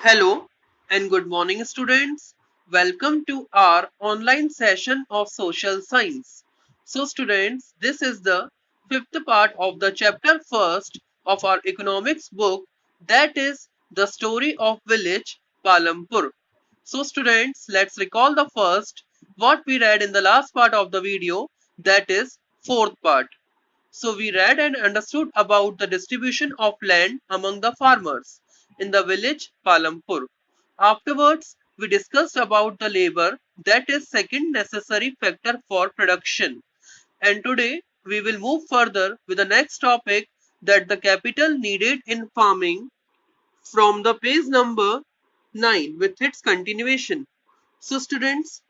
Hello and good morning, students. Welcome to our online session of social science. So, students, this is the fifth part of the chapter first of our economics book, that is the story of village Palampur. So, students, let's recall the first what we read in the last part of the video, that is fourth part. So we read and understood about the distribution of land among the farmers in the village Palampur. Afterwards, we discussed about the labor, that is second necessary factor for production. And today we will move further with the next topic, that the capital needed in farming, from the page number 9 with its continuation. So students,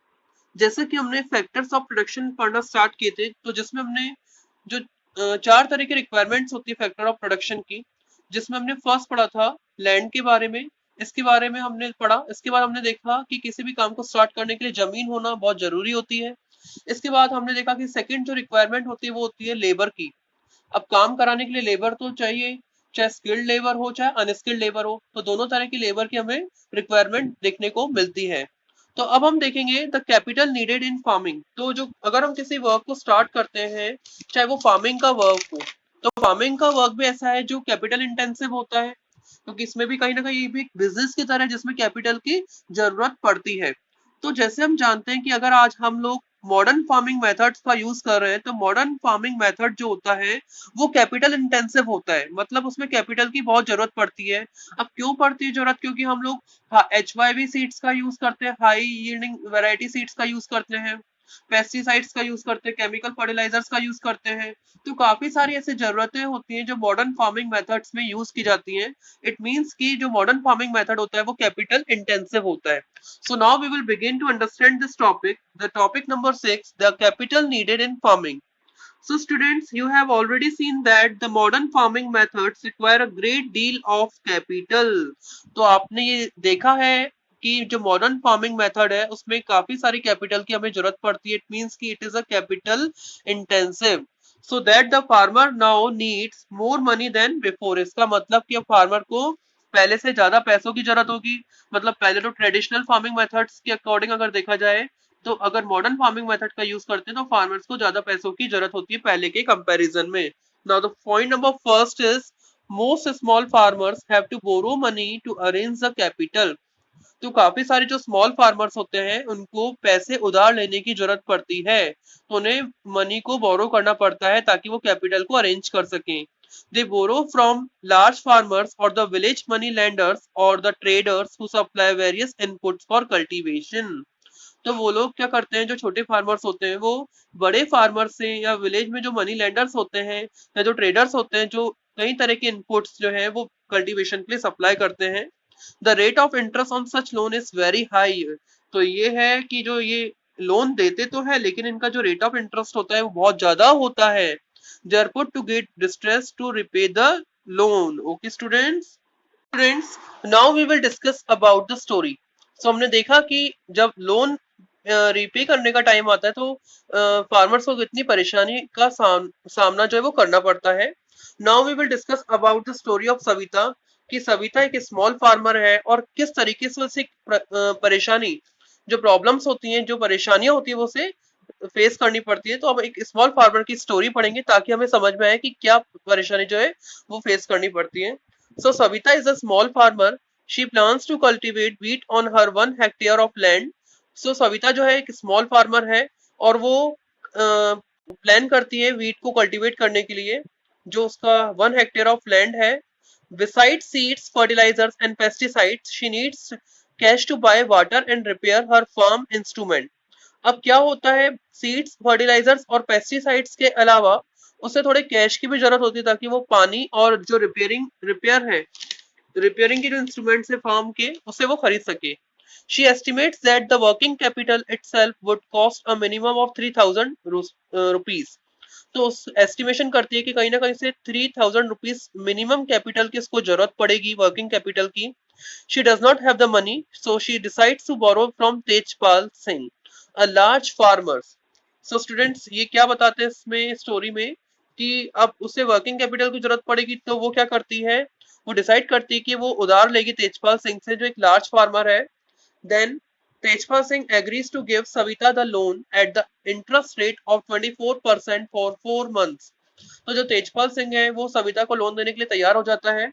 जैसा कि हमने factors of production पढ़ना start किए थे, तो जिसमें हमने जो चार तरह की रिक्वायरमेंट्स होती है फैक्टर ऑफ प्रोडक्शन की, जिसमें हमने फर्स्ट पढ़ा था लैंड के बारे में। इसके बारे में हमने पढ़ा, इसके बाद हमने देखा कि किसी भी काम को स्टार्ट करने के लिए जमीन होना बहुत जरूरी होती है। इसके बाद हमने देखा कि सेकंड जो रिक्वायरमेंट होती है वो होती है लेबर की। अब काम कराने के लिए लेबर तो चाहिए, चाहे स्किल्ड लेबर हो चाहे अनस्किल्ड लेबर हो, तो दोनों तरह की लेबर की हमें रिक्वायरमेंट देखने को मिलती है। तो अब हम देखेंगे the capital needed in farming. तो जो अगर हम किसी वर्क को स्टार्ट करते हैं, चाहे वो फार्मिंग का वर्क हो, तो फार्मिंग का वर्क भी ऐसा है जो कैपिटल इंटेंसिव होता है, क्योंकि इसमें भी कहीं ना कहीं ये भी एक बिजनेस की तरह है जिसमें कैपिटल की जरूरत पड़ती है। तो जैसे हम जानते हैं कि अगर आज हम लोग मॉडर्न फार्मिंग मेथड्स का यूज कर रहे हैं, तो मॉडर्न फार्मिंग मेथड जो होता है वो कैपिटल इंटेंसिव होता है, मतलब उसमें कैपिटल की बहुत जरूरत पड़ती है। अब क्यों पड़ती है जरूरत? क्योंकि हम लोग HYV सीड्स का यूज करते हैं, हाई यील्डिंग वैरायटी सीड्स का यूज करते हैं, पेस्टिसाइड्स का यूज करते हैं, केमिकल फर्टिलाइजर्स का यूज करते हैं। तो काफी सारी ऐसी जरूरतें होती हैं जो मॉडर्न फार्मिंग मेथड्स में यूज की जाती हैं। इट मींस कि जो मॉडर्न फार्मिंग मेथड होता है वो कैपिटल इंटेंसिव होता है। So now we will begin to understand this topic. The topic number 6, the capital needed in farming. So students, you have already seen that the modern farming methods require a great deal of capital. तो आपने ये देखा है कि जो modern farming method है उसमें काफी सारी कैपिटल की हमें जरूरत पड़ती है। इट मींस कि it is a capital intensive, so that the farmer now needs more money than before. इसका मतलब कि अब फार्मर को पहले से ज्यादा पैसों की जरूरत होगी। मतलब पहले तो ट्रेडिशनल फार्मिंग मेथड्स के अकॉर्डिंग अगर देखा जाए, तो अगर मॉडर्न फार्मिंग मेथड का यूज करते हैं तो फार्मर्स को ज्यादा पैसों की जरूरत होती है पहले के कंपैरिजन में। Now the point number first is, most small farmers have to borrow money to arrange the capital. तो काफी सारे जो स्मॉल फार्मर्स होते हैं उनको पैसे उधार लेने की जरूरत पड़ती है, तो उन्हें मनी को बोरो करना पड़ता है ताकि वो कैपिटल को अरेंज कर सकें। दे बोरो फ्रॉम लार्ज फार्मर्स और द विलेज मनी लैंडर्स और the traders who supply various inputs for cultivation. तो वो लोग क्या करते हैं, जो छोटे फार्मर्स होते हैं वो बड़े फार्मर्स से, या विलेज में जो मनी लैंडर्स होते हैं या जो ट्रेडर्स होते हैं, जो कई तरह के इनपुट्स जो है वो कल्टीवेशन के लिए सप्लाई करते हैं। The rate of interest on such loan is very high. तो ये है कि जो ये लोन देते तो है, लेकिन इनका जो रेट ऑफ इंटरेस्ट होता है वो बहुत ज्यादा होता है। They are put to get distress to repay the loan. Okay students, now we will discuss about the story. So हमने देखा कि जब लोन रीपे करने का टाइम आता है तो फार्मर्स को कितनी परेशानी का सामना जो है वो करना पड़ता है। Now we will discuss about the story of Savita, कि सविता एक स्मॉल फार्मर है और किस तरीके से उसे परेशानी, जो प्रॉब्लम्स होती हैं, जो परेशानियां होती है वो उसे फेस करनी पड़ती है। तो अब एक स्मॉल फार्मर की स्टोरी पढ़ेंगे ताकि हमें समझ में आए कि क्या परेशानी जो है वो फेस करनी पड़ती है। So Savita is a small farmer. She plans to cultivate wheat on her 1 hectare of land. So Savita जो है एक स्मॉल फार्मर है और वो प्लान करती है व्हीट को कल्टीवेट करने के लिए, जो उसका 1 हेक्टेयर ऑफ लैंड है। Besides seeds, fertilizers and pesticides, she needs cash to buy water and repair her farm instrument. अब क्या होता है, सीड्स, फर्टिलाइजर्स और पेस्टिसाइड्स के अलावा उसे थोड़े कैश की भी जरूरत होती है ताकि वो पानी और जो रिपेयरिंग के जो इंस्ट्रूमेंट्स है फार्म के, उसे वो खरीद सके। She estimates that the working capital itself would cost a minimum of 3000 rupees. तो एस्टिमेशन करती है कि कहीं ना कहीं से 3000 रुपीज मिनिमम कैपिटल की इसको जरूरत पड़ेगी, वर्किंग कैपिटल की। She does not have the money, so she decides to borrow from Tejpal Singh, a large farmer. So students, ये क्या बताते हैं इसमें स्टोरी में कि अब उसे वर्किंग कैपिटल की जरूरत पड़ेगी, तो वो क्या करती है, वो डिसाइड करती है कि वो उधार लेगी तेजपाल सिंह से जो एक लार्ज फार्मर है। Then Tejpal Singh agrees to give Savita the loan at the interest rate of 24% for 4 months। तो जो तेजपाल सिंह है वो सविता को लोन देने के लिए तैयार हो जाता है।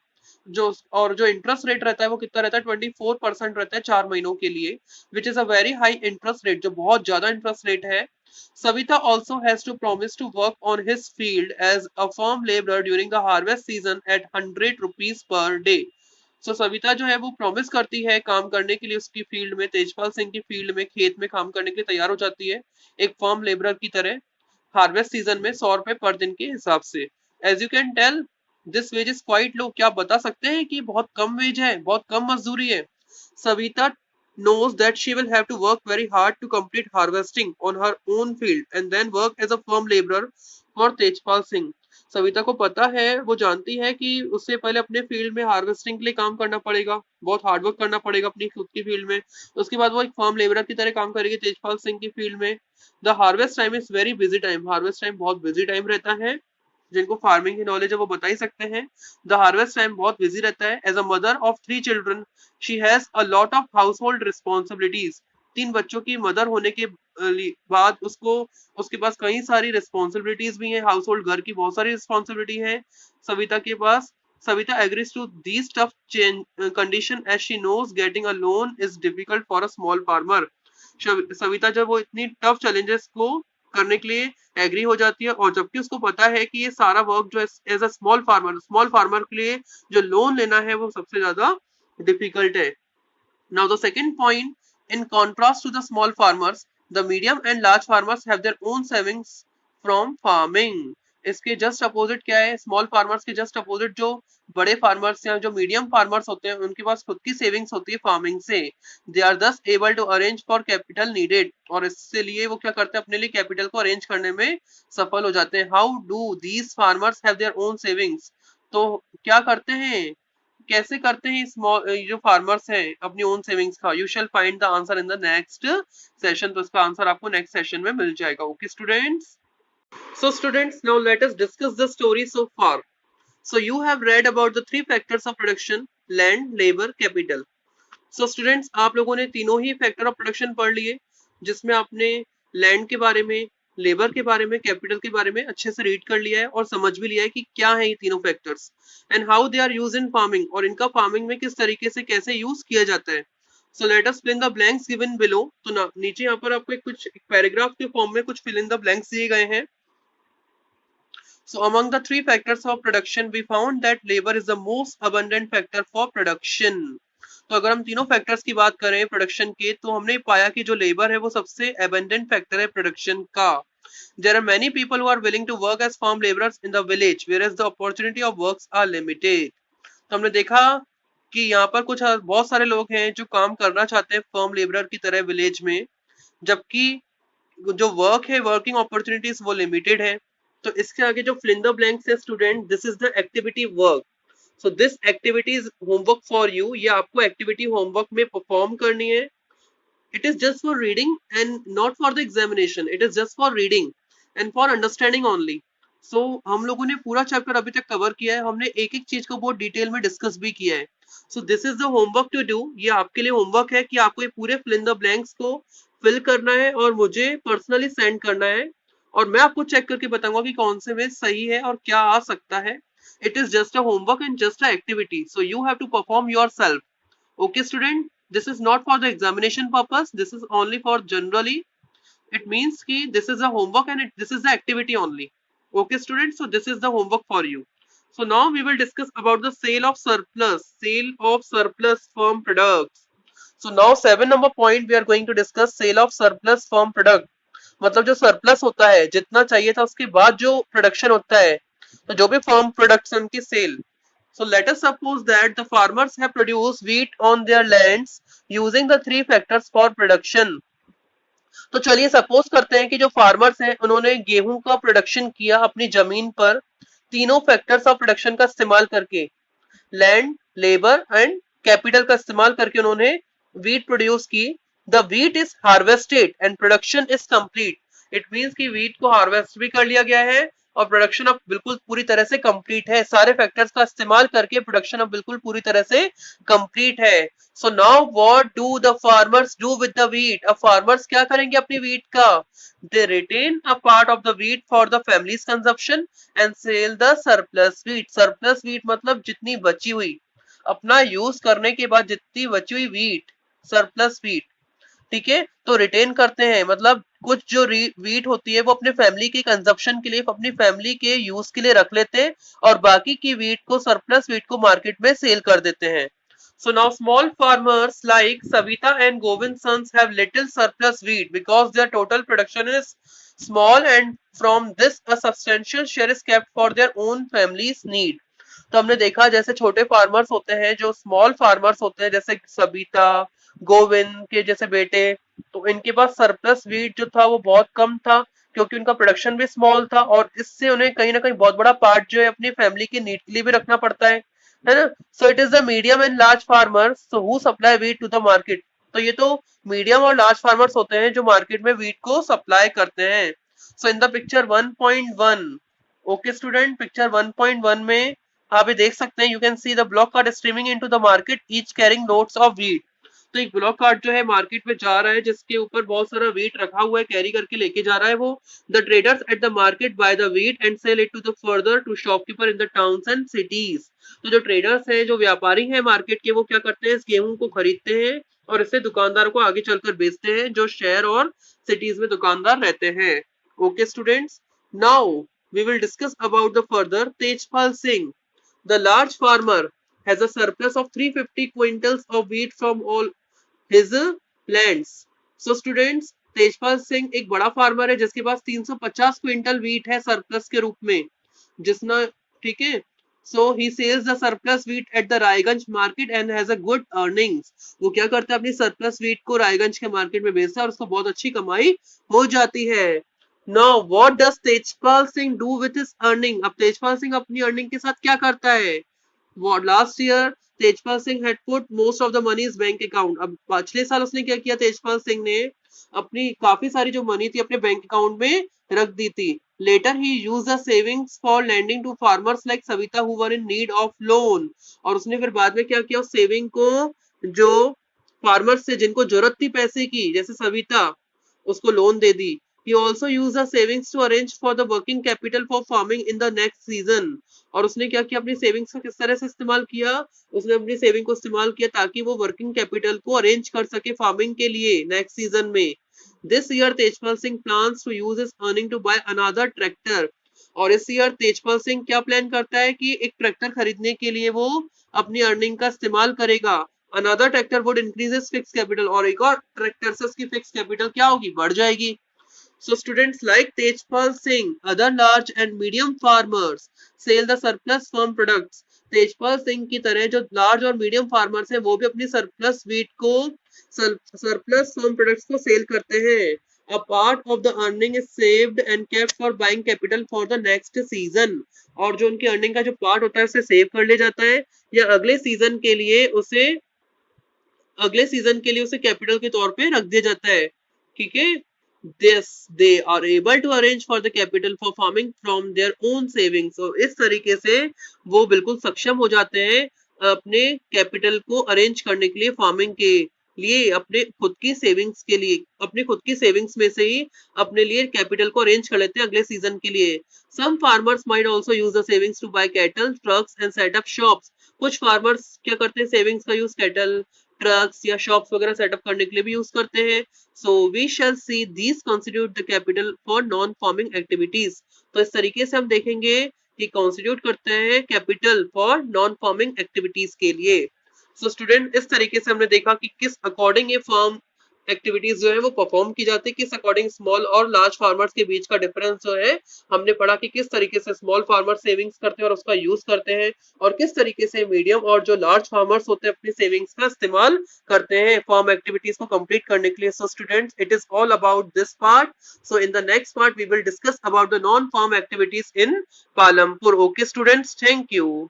जो इंटरेस्ट रेट रहता है वो कितना रहता है, 24% रहता है 4 महीनों के लिए, which is a very high interest rate, जो बहुत ज्यादा इंटरेस्ट रेट है। Savita also has to promise to work on his field as a farm labourer during the harvest season at 100 rupees per day. So Savita जो है वो promise करती है काम करने के लिए उसकी फील्ड में, तेजपाल सिंह की फील्ड में, खेत में काम करने के लिए तैयार हो जाती है एक फार्म लेबरर की तरह, हार्वेस्ट सीजन में 100 रुपए पर दिन के हिसाब से। As you can tell this wage is quite low. क्या आप बता सकते हैं कि बहुत कम वेज है, बहुत कम मजदूरी है। Savita knows that she will have to work very hard to complete harvesting on her own field and then work as a farm laborer for Tejpal Singh. Savita को पता है, वो जानती है कि उससे पहले अपने फील्ड में हार्वेस्टिंग के लिए काम करना पड़ेगा, बहुत हार्ड वर्क करना पड़ेगा अपनी खुद की फील्ड में। उसके बाद वो एक फार्म लेबरर की तरह काम करेगी तेजपाल सिंह की फील्ड में। The harvest time is very busy time. Harvest time बहुत बिजी टाइम रहता है। जिनको फार्मिंग की नॉलेज है वो बता ही सकते हैं। द हार्वेस्ट टाइम बहुत बिजी रहता है। As a mother of 3 children she has a lot of household responsibilities. 3 बच्चों की मदर होने के बाद उसको उसके पास कई सारी रिस्पॉन्सिबिलिटीज भी हैं। हाउस होल्ड, घर की बहुत सारी रिस्पॉन्सिबिलिटी है सविता के पास। Savita agrees to these tough condition as she knows getting a loan is difficult for a small farmer। Savita जब वो इतनी टफ चैलेंजेस को करने के लिए एग्री हो जाती है, और जबकि उसको पता है कि ये सारा वर्क जो एज अ स्मॉल फार्मर के लिए जो लोन लेना है वो सबसे ज्यादा डिफिकल्ट है। Now the second point, in contrast to the small farmers, the medium and large farmers have their own savings from farming। इसके जस्ट अपोजिट क्या है, स्मॉल फार्मर्स के जस्ट अपोजिट जो बड़े फार्मर्स या जो मीडियम फार्मर्स होते हैं उनके पास खुद की सेविंग्स होती है फार्मिंग से। They are thus able to arrange for capital needed, और इससे लिए वो क्या करते हैं, अपने लिए कैपिटल को अरेंज करने में सफल हो जाते हैं। How do these farmers have their own savings. तो क्या करते हैं, कैसे करते हैं स्मॉल जो फार्मर्स हैं अपनी ओन सेविंग्स का। You shall find the answer in the next session. तो इसका आंसर आपको नेक्स्ट सेशन में मिल जाएगा। Okay students. So students, now let us discuss the story so far. So you have read about the 3 factors of production: land, labor, capital। So students, आप लोगों ने तीनों ही factor of production पढ़ लिए, जिसमें आपने लैंड के बारे में, लेबर के बारे में, कैपिटल के बारे में अच्छे से रीड कर लिया है और समझ भी लिया है कि क्या है ये तीनों factors and how they are use in farming, और इनका फार्मिंग में किस तरीके से कैसे यूज किया जाता है। So let us fill in the blanks given below. तो नीचे यहाँ पर आपको कुछ पैराग्राफ के फॉर्म में कुछ फिल इन द ब्लैंक्स दिए गए हैं। So among the 3 factors of production, we found that labor is the most abundant factor for production। तो अगर हम तीनों फैक्टर्स की बात करें प्रोडक्शन के, तो हमने पाया कि जो लेबर है वो सबसे abundant फैक्टर है प्रोडक्शन का। There are many people who are willing to work as farm laborers in the village, whereas the opportunity of works are limited। तो हमने देखा कि यहाँ पर कुछ बहुत सारे लोग हैं जो काम करना चाहते हैं फर्म लेबरर की तरह विलेज में, जबकि जो वर्क है, वर्किंग अपॉर्चुनिटीज वो लिमिटेड है। तो इसके आगे जो फिल इन द ब्लैंक्स है student, this is the activity work. So this activity is homework for you. ये आपको एक्टिविटी होमवर्क में परफॉर्म करनी है। It is just for reading and not for the examination. It is just for reading and for understanding only. So हम लोगों ने पूरा chapter अभी तक कवर किया है, हमने एक एक चीज को बहुत डिटेल में डिस्कस भी किया है। So this is the homework to do. ये आपके लिए होमवर्क है कि आपको ये पूरे फिल इन द ब्लैंक्स को फिल करना है और मुझे पर्सनली सेंड करना है, और मैं आपको चेक करके बताऊंगा कि कौन से में सही है और क्या आ सकता है। It is just a homework and just a activity, so you have to perform yourself. Okay student, this is not for the examination purpose, this is only for generally. It means कि this is a homework and this is the activity only. Okay students, so this is the homework for you. So now we will discuss about the sale of surplus farm products। So now 7 number point we are going to discuss sale of surplus farm product। मतलब जो surplus होता है, जितना चाहिए था उसके बाद जो प्रोडक्शन होता है, तो जो भी फार्म प्रोडक्ट्स उनकी cell. So let us suppose that the farmers have produced wheat on their lands using the 3 factors for production। तो चलिए सपोज करते हैं कि जो फार्मर्स हैं उन्होंने गेहूं का प्रोडक्शन किया अपनी जमीन पर तीनों फैक्टर्स ऑफ प्रोडक्शन का इस्तेमाल करके, लैंड, लेबर एंड कैपिटल का इस्तेमाल करके उन्होंने वीट प्रोड्यूस की। The wheat is harvested and production is complete. It means कि वीट को हार्वेस्ट भी कर लिया गया है और प्रोडक्शन अब बिल्कुल पूरी तरह से कंप्लीट है। सारे फैक्टर्स का इस्तेमाल करके प्रोडक्शन अब बिल्कुल पूरी तरह से कंप्लीट है। So now what do the farmers do with the wheat? अब फार्मर्स क्या करेंगे अपनी व्हीट का? They retain a part of the wheat for the family's consumption and sell the surplus wheat. Surplus wheat मतलब जितनी बची हुई, अपना यूज करने के बाद जितनी बची हुई व्हीट, सरप्लस व्हीट, ठीक है, तो रिटेन करते हैं। मतलब कुछ जो वीट होती है वो अपने फैमिली के कंजप्शन के लिए, अपनी फैमिली के यूज के लिए रख लेते हैं और बाकी की वीट को, सरप्लस वीट को मार्केट में सेल कर देते हैं। So now small farmers like Savita and Govind sons have little surplus wheat because their total production is small, and from this a substantial share is kept for their own family's need. तो हमने देखा जैसे छोटे farmers होते हैं, जो small farmers होते हैं, जैसे सबिता, गोविंद के जैसे बेटे, तो इनके पास सरप्लस वीट जो था वो बहुत कम था क्योंकि उनका प्रोडक्शन भी स्मॉल था और इससे उन्हें कहीं ना कहीं बहुत बड़ा पार्ट जो है अपनी फैमिली के नीड के लिए भी रखना पड़ता है ना। So it is the medium and large farmers so who supply wheat to the market. तो ये तो मीडियम और लार्ज फार्मर्स होते हैं जो मार्केट में वीट को सप्लाई करते हैं। So in the picture 1.1, okay student, picture 1.1 में आप ये देख सकते हैं, you can see the bullock cart streaming into the market each carrying loads of wheat. तो एक ब्लॉक कार्ड जो है मार्केट में जा रहा है जिसके ऊपर बहुत सारा व्हीट रखा हुआ है, कैरी करके लेके जा रहा है वो। The traders at the market buy the wheat and sell it to the further to shopkeeper in the towns and cities. तो जो ट्रेडर्स हैं, जो व्यापारी हैं मार्केट के, वो क्या करते हैं, इस गेहूं को खरीदते हैं और इससे दुकानदारों को आगे चलकर बेचते हैं जो शहर और सिटीज में दुकानदार रहते हैं। Okay students, now we will discuss about the further Tejpal Singh, the large farmer, has a surplus of 350 quintals of wheat from all his lands. So students, Tejpal Singh एक बड़ा फार्मर है जिसके पास 350 क्विंटल व्हीट है surplus के रूप में, जिसना, ठीक है, so he sells the surplus wheat at the Raiganj market and has a good earnings. वो क्या करता है, अपनी सरप्लस व्हीट को रायगंज के मार्केट में बेचता है और उसको बहुत अच्छी कमाई हो जाती है। Now what does Tejpal Singh do with his earning? अब तेजपाल सिंह अपनी अर्निंग के साथ क्या करता है? What last year Tejpal Singh had put most of the money in bank account. अब पिछले साल उसने क्या किया, तेजपाल सिंह ने अपनी काफी सारी जो मनी थी अपने बैंक अकाउंट में रख दी थी। Later he used the savings for lending to farmers like Savita who were in need of loan. और उसने फिर बाद में क्या किया, उस सेविंग को जो फार्मर्स से जिनको जरूरत थी पैसे की, जैसे सविता, उसको loan they the. He also used the savings to arrange for the working capital for farming in the next season. और उसने क्या किया, अपनी सेविंग्स का किस तरह से इस्तेमाल किया, उसने अपनी सेविंग को इस्तेमाल किया ताकि वो वर्किंग कैपिटल को अरेंज कर सके फार्मिंग के लिए नेक्स्ट सीजन में। This year Tejpal Singh plans to use his earning to buy another tractor. और इस ईयर तेजपाल सिंह क्या प्लान करता है कि एक ट्रैक्टर खरीदने के लिए वो अपनी अर्निंग का इस्तेमाल करेगा। Another tractor would increase his fixed capital, और एक और ट्रैक्टर से उसकी फिक्स कैपिटल क्या होगी, बढ़ जाएगी। So students like Tejpal Singh, other large and medium farmers sell the surplus farm products. Tejpal Singh की तरह जो लार्ज और मीडियम फार्मर्स हैं वो भी अपनी सरप्लस व्हीट को, सरप्लस फार्म प्रोडक्ट्स को सेल करते हैं। A part of the earning is saved and kept for buying capital for the next season. और जो उनकी अर्निंग का जो पार्ट होता है उसे सेव कर लिया जाता है या अगले सीजन के लिए उसे कैपिटल के तौर पे रख दिया जाता है, ठीक है। This they are able to arrange for the capital for farming from their own savings. So इस तरीके से वो बिल्कुल सक्षम हो जाते हैं अपने कैपिटल को अरेंज करने के लिए, फार्मिंग के लिए, अपने खुद की सेविंग्स के लिए, अपने खुद की सेविंग्स में से ही अपने लिए कैपिटल को अरेंज कर लेते हैं अगले सीजन के लिए। Some farmers might also use the savings to buy cattle, trucks and set up shops. कुछ फार्मर्स क्या करते हैं, सेविंग्स का यूज कैटल, ट्रक्स या शॉप्स वगैरह सेटअप करने के लिए भी यूज करते हैं। So we shall see these constitute the capital for non farming activities. तो इस तरीके से हम देखेंगे कि कॉन्स्टिट्यूट करते हैं capital for non farming activities के लिए। सो स्टूडेंट, इस तरीके से हमने देखा कि किस अकॉर्डिंग ये फार्म एक्टिविटीज जो है वो परफॉर्म की जाती है, किस अकॉर्डिंग स्मॉल और लार्ज फार्मर्स के बीच का डिफरेंस जो है हमने पढ़ा कि किस तरीके से स्मॉल फार्मर सेविंग्स करते हैं और उसका यूज करते हैं, और किस तरीके से मीडियम और जो लार्ज फार्मर्स होते हैं अपनी सेविंग्स का इस्तेमाल करते हैं फार्म एक्टिविटीज को कंप्लीट करने के लिए। So students, it is all about this part. So in the next part we will discuss about the non farm activities in Palampur. Okay students, thank you.